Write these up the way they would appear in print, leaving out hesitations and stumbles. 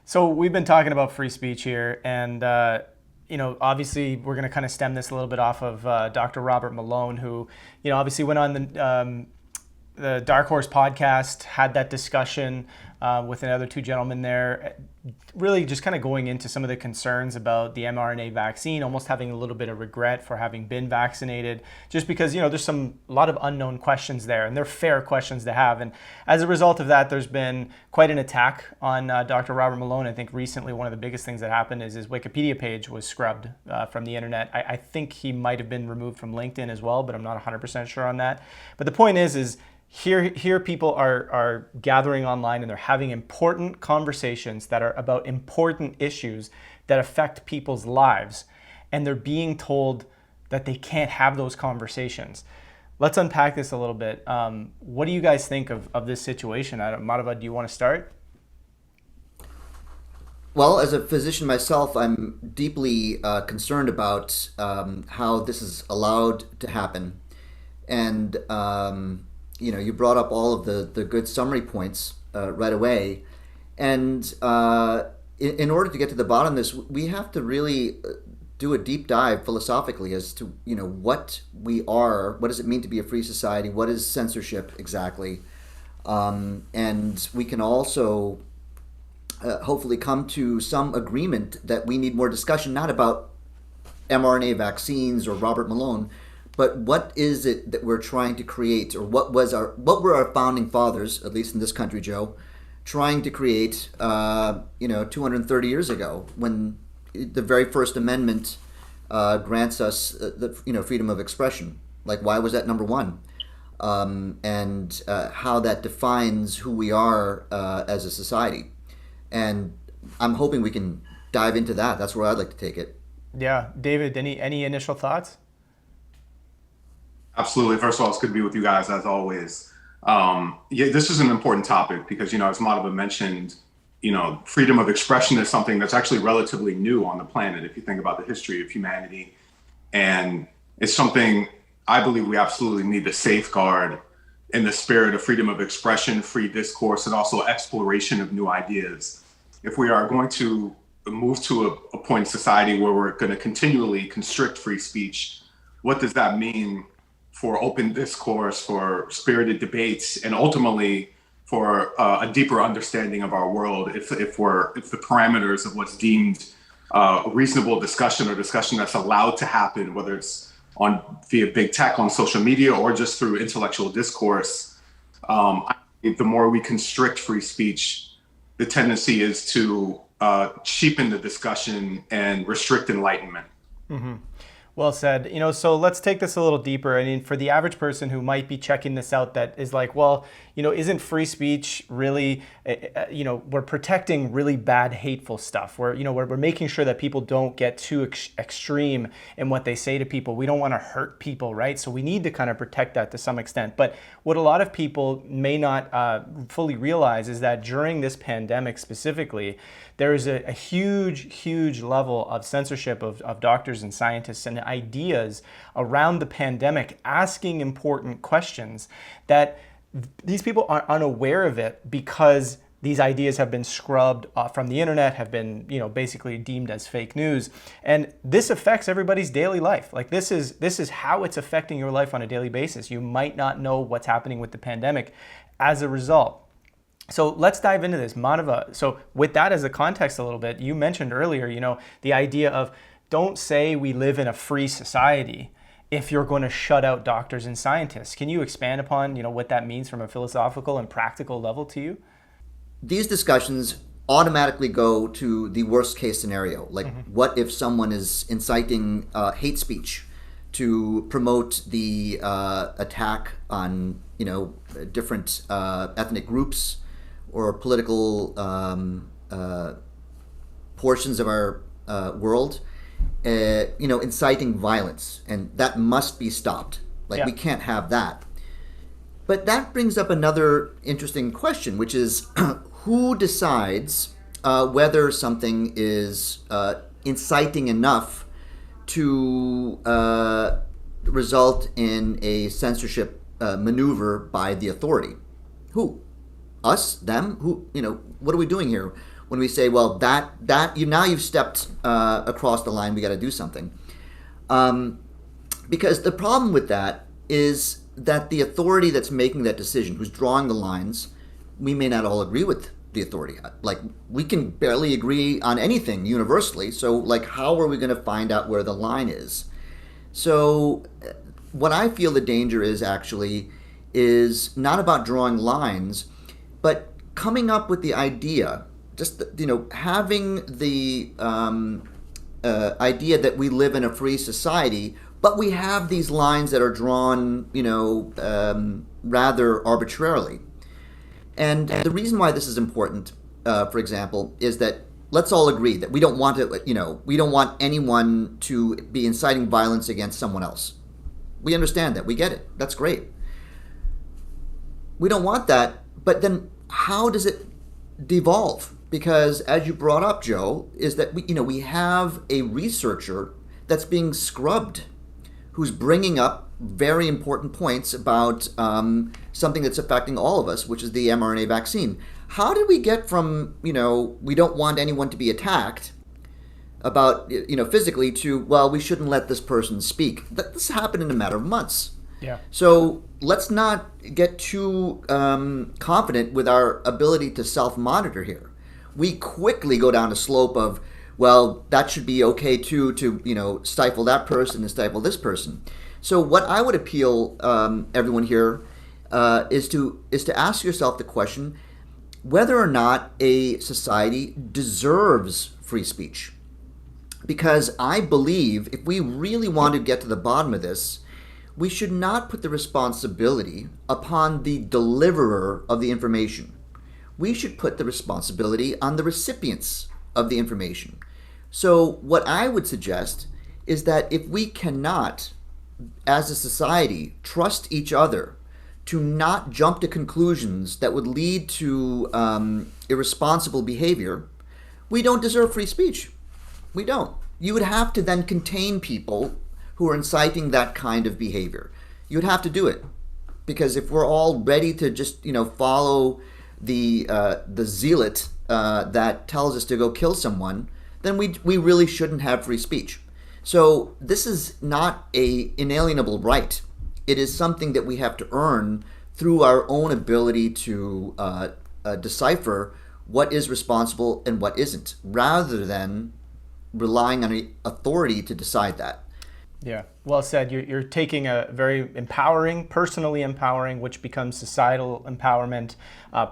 So we've been talking about free speech here, and obviously we're going to kind of stem this a little bit off of Dr. Robert Malone, who, obviously went on the Dark Horse podcast, had that discussion with another two gentlemen there, really just kind of going into some of the concerns about the mRNA vaccine, almost having a little bit of regret for having been vaccinated, just because, there's a lot of unknown questions there, and they're fair questions to have. And as a result of that, there's been quite an attack on Dr. Robert Malone. I think recently one of the biggest things that happened is his Wikipedia page was scrubbed from the internet. I think he might have been removed from LinkedIn as well, but I'm not 100% sure on that. But the point is here people are gathering online, and they're having important conversations that are about important issues that affect people's lives, and they're being told that they can't have those conversations. Let's unpack this a little bit. What do you guys think of this situation? Madhava, do you want to start? Well, as a physician myself, I'm deeply concerned about how this is allowed to happen. And you brought up all of the good summary points right away. And in order to get to the bottom of this, we have to really do a deep dive philosophically as to what we are, what does it mean to be a free society, what is censorship exactly, and we can also hopefully come to some agreement that we need more discussion, not about mRNA vaccines or Robert Malone, but what is it that we're trying to create, or what were our founding fathers, at least in this country, Joe, trying to create 230 years ago, when the very first amendment grants us the freedom of expression. Like, why was that number one? And how that defines who we are as a society. And I'm hoping we can dive into that. That's where I'd like to take it. Yeah, David, any initial thoughts? Absolutely. First of all, it's good to be with you guys as always. This is an important topic because, as Madhava mentioned, freedom of expression is something that's actually relatively new on the planet if you think about the history of humanity. And it's something I believe we absolutely need to safeguard in the spirit of freedom of expression, free discourse, and also exploration of new ideas. If we are going to move to a point in society where we're going to continually constrict free speech, what does that mean for open discourse, for spirited debates, and ultimately for a deeper understanding of our world if the parameters of what's deemed reasonable discussion or discussion that's allowed to happen, whether it's via big tech on social media or just through intellectual discourse, I think the more we constrict free speech, the tendency is to cheapen the discussion and restrict enlightenment. Mm-hmm. Well said. So let's take this a little deeper. I mean, for the average person who might be checking this out, that is like, well, isn't free speech really, we're protecting really bad, hateful stuff. We're making sure that people don't get too extreme in what they say to people. We don't want to hurt people, right? So we need to kind of protect that to some extent. But what a lot of people may not fully realize is that during this pandemic specifically, there is a huge, huge level of censorship of doctors and scientists and ideas around the pandemic, asking important questions that these people are unaware of it because these ideas have been scrubbed from the internet, have been basically deemed as fake news. And this affects everybody's daily life. Like this is how it's affecting your life on a daily basis. You might not know what's happening with the pandemic as a result. So let's dive into this, Madhava. So with that as a context a little bit, you mentioned earlier, the idea of don't say we live in a free society if you're going to shut out doctors and scientists. Can you expand upon, what that means from a philosophical and practical level to you? These discussions automatically go to the worst case scenario. Like, what if someone is inciting hate speech to promote the attack on, different ethnic groups or political portions of our world, inciting violence, and that must be stopped. Like, we can't have that. But that brings up another interesting question, which is who decides whether something is inciting enough to result in a censorship maneuver by the authority? Who? Us? Them? Who? What are we doing here? when we say, well, that you now you've stepped across the line, we got to do something. Because the problem with that is that the authority that's making that decision, who's drawing the lines, we may not all agree with the authority. Like, we can barely agree on anything universally. So, like, how are we going to find out where the line is? So, what I feel the danger is actually is not about drawing lines, but coming up with the idea, just, having the idea that we live in a free society, but we have these lines that are drawn, rather arbitrarily. And the reason why this is important, for example, is that let's all agree that we don't want we don't want anyone to be inciting violence against someone else. We understand that. We get it. That's great. We don't want that, but then how does it devolve? Because as you brought up, Joe, is that we have a researcher that's being scrubbed, who's bringing up very important points about something that's affecting all of us, which is the mRNA vaccine. How did we get from, we don't want anyone to be attacked about, physically to, well, we shouldn't let this person speak? This happened in a matter of months. Yeah. So let's not get too confident with our ability to self-monitor here. We quickly go down a slope of, well, that should be okay too, to stifle that person and stifle this person. So what I would appeal everyone here is to ask yourself the question whether or not a society deserves free speech. Because I believe if we really want to get to the bottom of this, we should not put the responsibility upon the deliverer of the information. We should put the responsibility on the recipients of the information. So what I would suggest is that if we cannot, as a society, trust each other to not jump to conclusions that would lead to irresponsible behavior, we don't deserve free speech. We don't. You would have to then contain people who are inciting that kind of behavior. You would have to do it. Because if we're all ready to just, follow the zealot that tells us to go kill someone, then we really shouldn't have free speech. So this is not a inalienable right. It is something that we have to earn through our own ability to decipher what is responsible and what isn't, rather than relying on an authority to decide that. Yeah, well said. You're taking a very empowering, personally empowering, which becomes societal empowerment,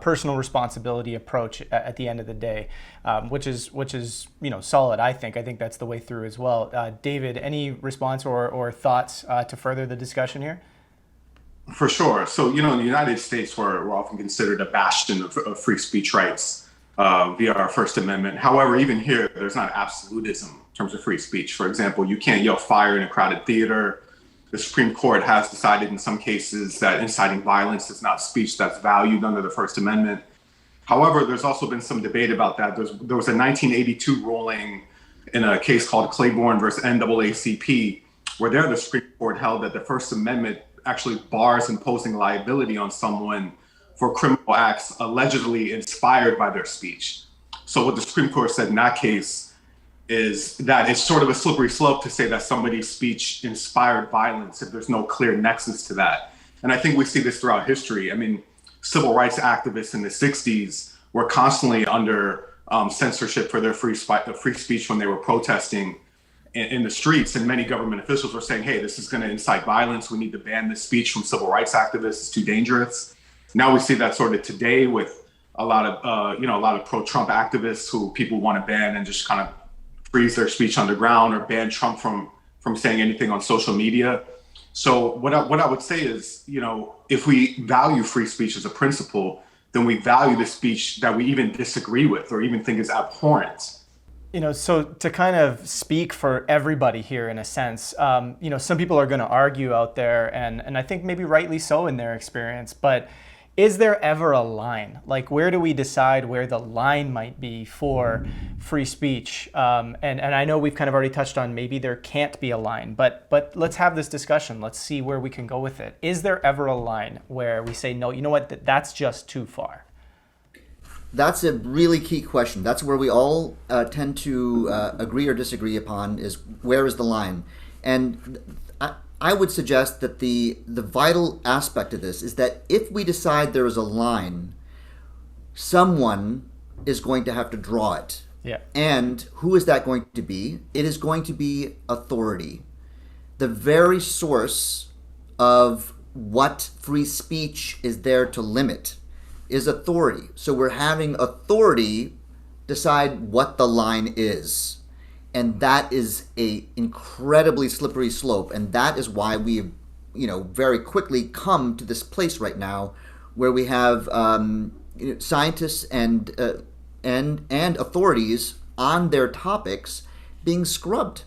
personal responsibility approach at the end of the day, which is solid. I think that's the way through as well. David, any response or thoughts to further the discussion here? For sure. So, in the United States, we're often considered a bastion of free speech rights via our First Amendment. However, even here, there's not absolutism in terms of free speech. For example, you can't yell fire in a crowded theater. The Supreme Court has decided in some cases that inciting violence is not speech that's valued under the First Amendment. However, there's also been some debate about that. There was a 1982 ruling in a case called Claiborne versus NAACP, where the Supreme Court held that the First Amendment actually bars imposing liability on someone for criminal acts allegedly inspired by their speech. So what the Supreme Court said in that case is that it's sort of a slippery slope to say that somebody's speech inspired violence if there's no clear nexus to that. And I think we see this throughout history. I mean, civil rights activists in the 60s were constantly under censorship for their free speech when they were protesting in the streets, and many government officials were saying, hey, this is going to incite violence. We need to ban this speech from civil rights activists. It's too dangerous. Now we see that sort of today with a lot of pro-Trump activists who people want to ban and just kind of freeze their speech underground or ban Trump from saying anything on social media. So what I would say is, if we value free speech as a principle, then we value the speech that we even disagree with or even think is abhorrent. So to kind of speak for everybody here in a sense, some people are going to argue out there, and I think maybe rightly so in their experience, but is there ever a line? Like, where do we decide where the line might be for free speech? And I know we've kind of already touched on maybe there can't be a line, but let's have this discussion. Let's see where we can go with it. Is there ever a line where we say, no, you know what, that's just too far? That's a really key question. That's where we all tend to agree or disagree upon is where is the line. And I would suggest that the vital aspect of this is that if we decide there is a line, someone is going to have to draw it. Yeah. And who is that going to be? It is going to be authority. The very source of what free speech is there to limit is authority. So we're having authority decide what the line is. And that is a incredibly slippery slope. And that is why we've, very quickly come to this place right now where we have scientists and authorities on their topics being scrubbed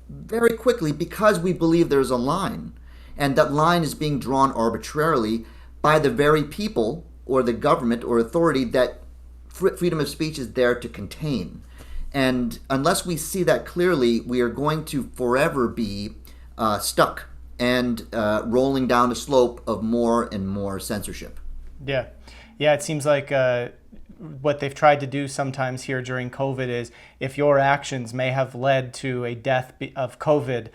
very quickly because we believe there's a line. And that line is being drawn arbitrarily by the very people or the government or authority that freedom of speech is there to contain. And unless we see that clearly, we are going to forever be stuck and rolling down the slope of more and more censorship. Yeah. Yeah, it seems like what they've tried to do sometimes here during COVID is if your actions may have led to a death of COVID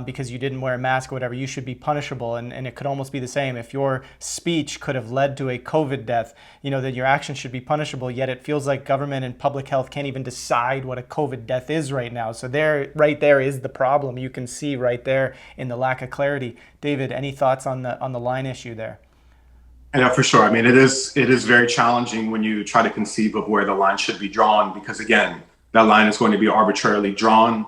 because you didn't wear a mask or whatever, you should be punishable. And it could almost be the same. If your speech could have led to a COVID death, then your actions should be punishable. Yet it feels like government and public health can't even decide what a COVID death is right now. So right there is the problem. You can see right there in the lack of clarity. David, any thoughts on the line issue there? Yeah, for sure. I mean, it is very challenging when you try to conceive of where the line should be drawn, because again, that line is going to be arbitrarily drawn,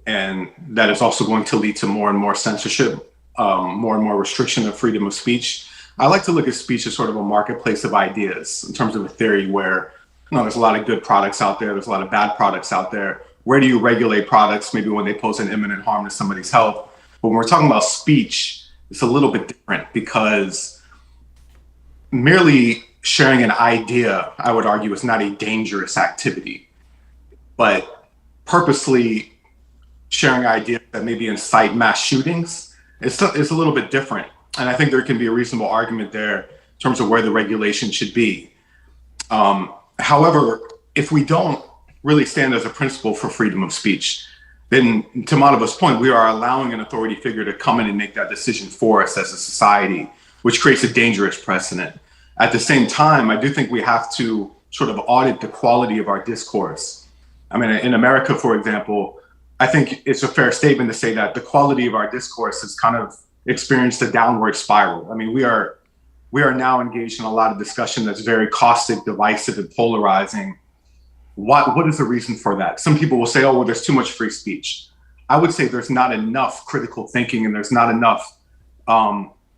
and that is also going to lead to more and more censorship, more and more restriction of freedom of speech. I like to look at speech as sort of a marketplace of ideas in terms of a theory where, there's a lot of good products out there, there's a lot of bad products out there. Where do you regulate products? Maybe when they pose an imminent harm to somebody's health. But when we're talking about speech, it's a little bit different, because merely sharing an idea, I would argue, is not a dangerous activity. But purposely sharing ideas that maybe incite mass shootings, it's a little bit different. And I think there can be a reasonable argument there in terms of where the regulation should be. However, if we don't really stand as a principle for freedom of speech, then to Madhava's point, we are allowing an authority figure to come in and make that decision for us as a society, which creates a dangerous precedent. At the same time, I do think we have to sort of audit the quality of our discourse. I mean, in America, for example, I think it's a fair statement to say that the quality of our discourse has kind of experienced a downward spiral. I mean, we are now engaged in a lot of discussion that's very caustic, divisive, and polarizing. What is the reason for that? Some people will say, oh, well, there's too much free speech. I would say there's not enough critical thinking, and there's not enough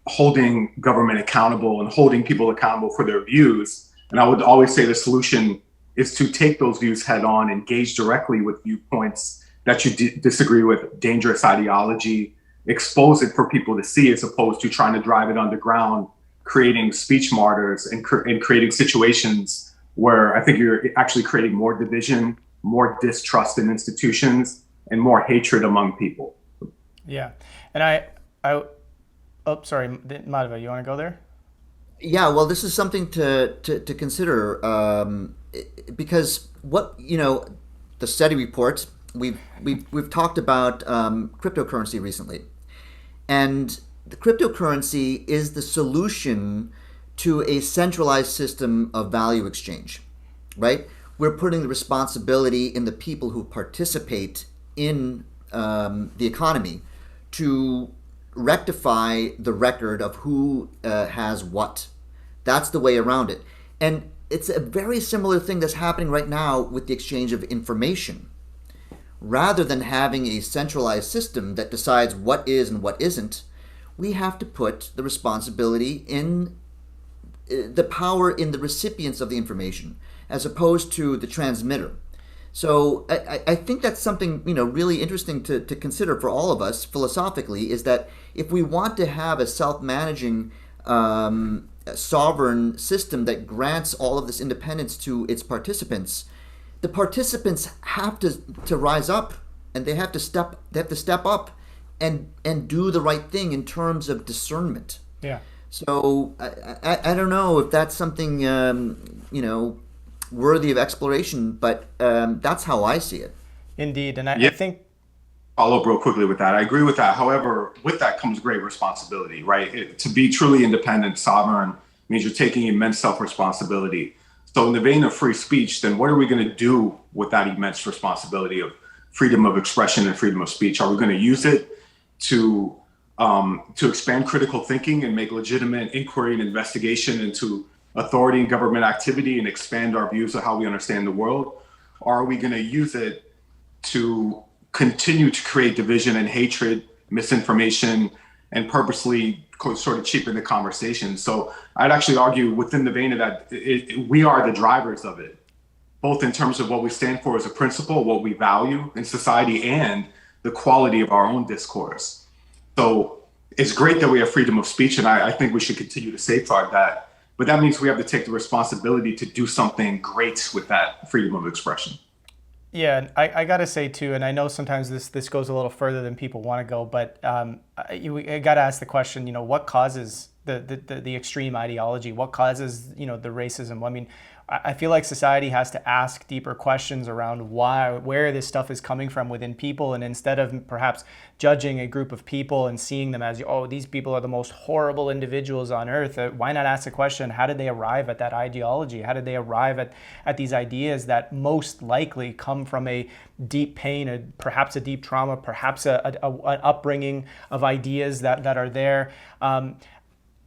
holding government accountable and holding people accountable for their views. And I would always say the solution is to take those views head on, engage directly with viewpoints that you disagree with, dangerous ideology, expose it for people to see, as opposed to trying to drive it underground, creating speech martyrs and creating situations where I think you're actually creating more division, more distrust in institutions, and more hatred among people. Yeah. And oh, sorry, Madhava, you want to go there? Yeah, well, this is something to consider because the study reports we've talked about cryptocurrency recently, and the cryptocurrency is the solution to a centralized system of value exchange, right? We're putting the responsibility in the people who participate in the economy to rectify the record of who has what. That's the way around it. And it's a very similar thing that's happening right now with the exchange of information. Rather than having a centralized system that decides what is and what isn't, we have to put the responsibility in the power in the recipients of the information as opposed to the transmitter. So I think that's something really interesting to consider for all of us philosophically, is that if we want to have a self-managing sovereign system that grants all of this independence to its participants, the participants have to rise up, and they have to step up and do the right thing in terms of discernment. Yeah. So I don't know if that's something worthy of exploration. But that's how I see it. Indeed. And I Yeah, think, follow up real quickly with that. I agree with that. However, with that comes great responsibility, right? To be truly independent, sovereign means you're taking immense self-responsibility. So in the vein of free speech, then what are we going to do with that immense responsibility of freedom of expression and freedom of speech? Are we going to use it to expand critical thinking and make legitimate inquiry and investigation into authority and government activity and expand our views of how we understand the world? Or are we going to use it to continue to create division and hatred, misinformation, and purposely sort of cheapen the conversation? So I'd actually argue within the vein of that, we are the drivers of it, both in terms of what we stand for as a principle, what we value in society, and the quality of our own discourse. So it's great that we have freedom of speech, and I think we should continue to safeguard that. But that means we have to take the responsibility to do something great with that freedom of expression. yeah, and I got to say too, and I know sometimes this goes a little further than people want to go, but I got to ask the question, what causes the extreme ideology? What causes, the racism? I mean, I feel like society has to ask deeper questions around where this stuff is coming from within people, and instead of perhaps judging a group of people and seeing them as, oh, these people are the most horrible individuals on earth, why not ask the question, how did they arrive at that ideology? How did they arrive at these ideas that most likely come from a deep pain, perhaps a deep trauma, perhaps an upbringing of ideas that are there?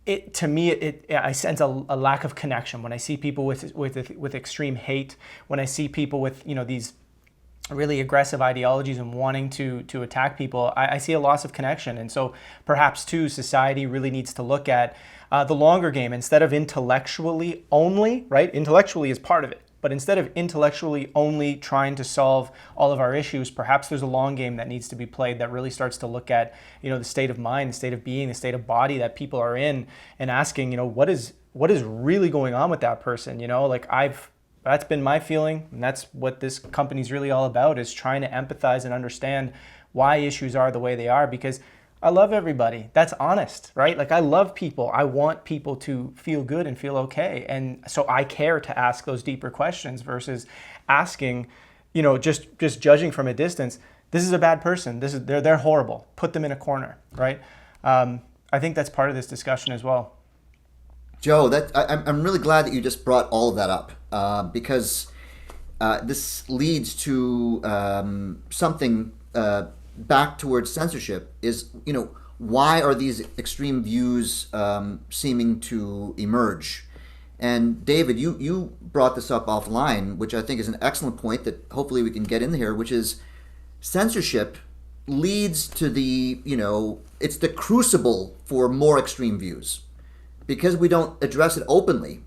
To me, I sense a lack of connection when I see people with extreme hate, when I see people with these really aggressive ideologies and wanting to attack people. I see a loss of connection, and so perhaps too, society really needs to look at the longer game instead of intellectually only. Right, intellectually is part of it. But instead of intellectually only trying to solve all of our issues, perhaps there's a long game that needs to be played that really starts to look at, the state of mind, the state of being, the state of body that people are in, and asking, what is really going on with that person? That's been my feeling, and that's what this company's really all about, is trying to empathize and understand why issues are the way they are, because I love everybody. That's honest, right? Like, I love people. I want people to feel good and feel okay. And so I care to ask those deeper questions versus asking, just judging from a distance. This is a bad person. They're horrible. Put them in a corner, right? I think that's part of this discussion as well. Joe, I'm really glad that you just brought all of that up because this leads to something back towards censorship. Is why are these extreme views seeming to emerge? And David, you brought this up offline, which I think is an excellent point that hopefully we can get in here, which is censorship leads to it's the crucible for more extreme views. Because we don't address it openly,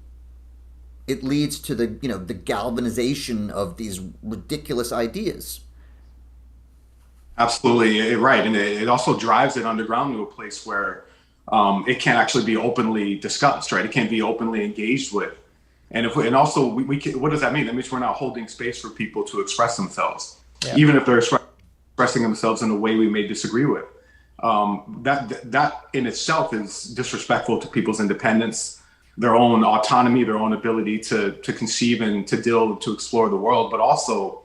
it leads to the galvanization of these ridiculous ideas. Absolutely right, and it also drives it underground to a place where it can't actually be openly discussed, right? It can't be openly engaged with, and also we can, what does that mean? That means we're not holding space for people to express themselves, even if they're expressing themselves in a way we may disagree with. That in itself is disrespectful to people's independence, their own autonomy, their own ability to conceive and to explore the world. But also,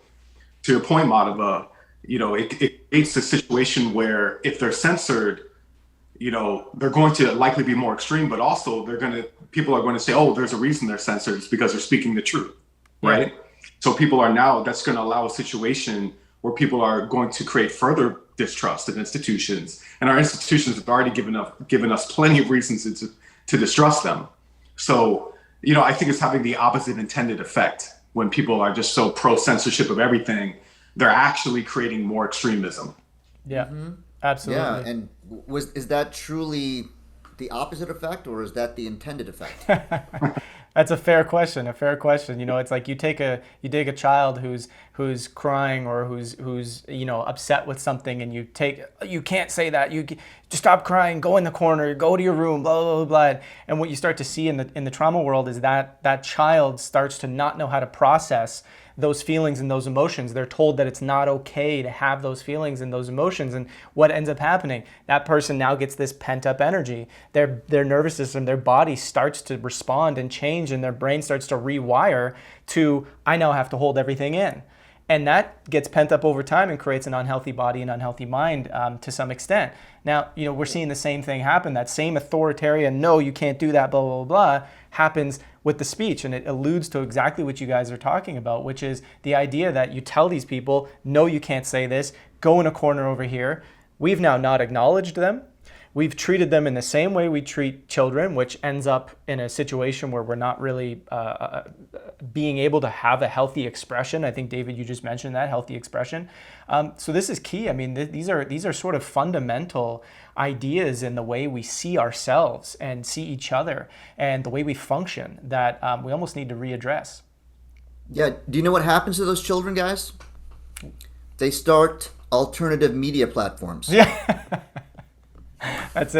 to your point, Madhava, it creates a situation where if they're censored, they're going to likely be more extreme, but also people are going to say, oh, there's a reason they're censored. It's because they're speaking the truth, right? Yeah. So that's going to allow a situation where people are going to create further distrust of institutions, and our institutions have already given us plenty of reasons to distrust them. So, I think it's having the opposite intended effect. When people are just so pro censorship of everything, they're actually creating more extremism. Yeah, absolutely. Yeah, and is that truly the opposite effect, or is that the intended effect? That's a fair question. It's like you take a child who's crying or who's upset with something, and you can't say that. You just stop crying, go in the corner, go to your room, blah blah blah blah. And what you start to see in the trauma world is that child starts to not know how to process those feelings and those emotions. They're told that it's not okay to have those feelings and those emotions. And what ends up happening? That person now gets this pent up energy. Their nervous system, their body starts to respond and change, and their brain starts to rewire to, I now have to hold everything in. And that gets pent up over time and creates an unhealthy body and unhealthy mind to some extent. Now, we're seeing the same thing happen. That same authoritarian, no, you can't do that, blah, blah, blah, happens with the speech. And it alludes to exactly what you guys are talking about, which is the idea that you tell these people, no, you can't say this, go in a corner over here. We've now not acknowledged them. We've treated them in the same way we treat children, which ends up in a situation where we're not really being able to have a healthy expression. I think, David, you just mentioned that, healthy expression. So this is key. I mean, these are sort of fundamental ideas in the way we see ourselves and see each other and the way we function that we almost need to readdress. Yeah. Do you know what happens to those children, guys? They start alternative media platforms. Yeah. That's it.